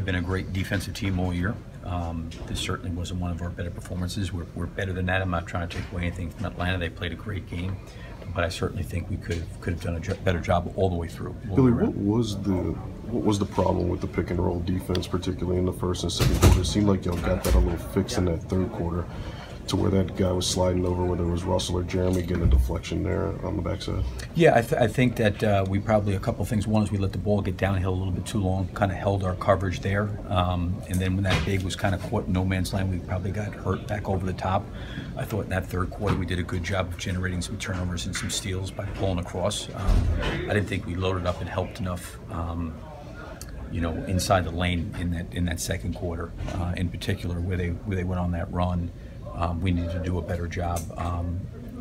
have been a great defensive team all year. This certainly wasn't one of our better performances. We're better than that. I'm not trying to take away anything from Atlanta. They played a great game, but I certainly think we could have done a better job all the way through. Billy, what was the problem with the pick and roll defense, particularly in the first and second quarter? It seemed like y'all got that a little fixed in that third quarter, to where that guy was sliding over, whether it was Russell or Jeremy, getting a deflection there on the backside. Yeah, I think that we probably, a couple of things. One is we let the ball get downhill a little bit too long, kind of held our coverage there. And then when that big was kind of caught in no man's land, we probably got hurt back over the top. I thought in that third quarter we did a good job of generating some turnovers and some steals by pulling across. I didn't think we loaded up and helped enough. Inside the lane in that second quarter, in particular, where they went on that run. We needed to do a better job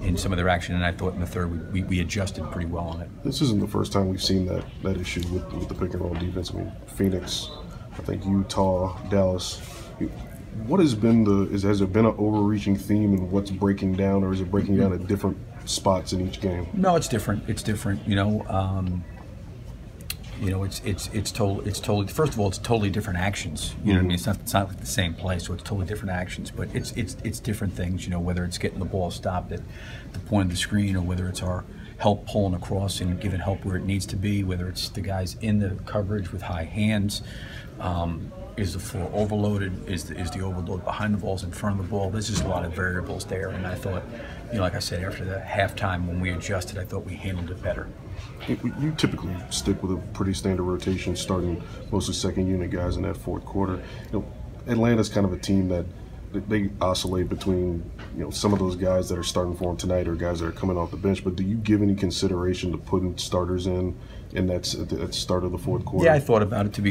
in some of their action, and I thought in the third we adjusted pretty well on it. This isn't the first time we've seen that issue with the pick and roll defense. I mean, Phoenix, I think Utah, Dallas. What has there been an overreaching theme in what's breaking down, or is it breaking down at different spots in each game? No, it's different. It's different. It's totally. First of all, it's totally different actions. You know what I mean? It's not like the same play, so it's totally different actions. But it's different things. Whether it's getting the ball stopped at the point of the screen, or whether it's our help pulling across and giving help where it needs to be. Whether it's the guys in the coverage with high hands. Is the floor overloaded? Is the overload behind the balls, in front of the ball? There's just a lot of variables there, and I thought, like I said, after the halftime when we adjusted, I thought we handled it better. You typically stick with a pretty standard rotation, starting mostly second unit guys in that fourth quarter. Atlanta's kind of a team that they oscillate between some of those guys that are starting for them tonight or guys that are coming off the bench. But do you give any consideration to putting starters in that's at the start of the fourth quarter? Yeah, I thought about it to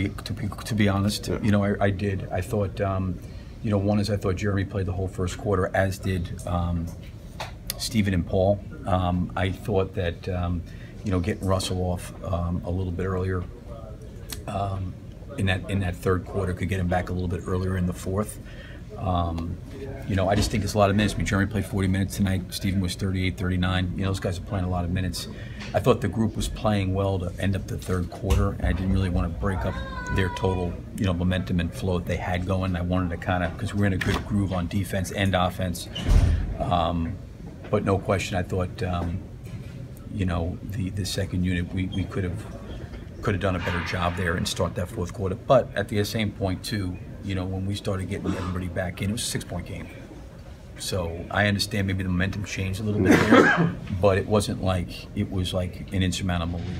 be honest. Yeah. I did. I thought one is I thought Jeremy played the whole first quarter, as did Stephen and Paul. I thought that getting Russell off a little bit earlier in that third quarter could get him back a little bit earlier in the fourth. I just think it's a lot of minutes. Jeremy played 40 minutes tonight. Stephen was 38, 39. Those guys are playing a lot of minutes. I thought the group was playing well to end up the third quarter, and I didn't really want to break up their total, momentum and flow that they had going. I wanted to because we're in a good groove on defense and offense. But no question, I thought, the second unit, we could have done a better job there and start that fourth quarter. But at the same point, too, when we started getting everybody back in, it was a 6-point game. So I understand maybe the momentum changed a little bit there, but it wasn't like it was like an insurmountable lead.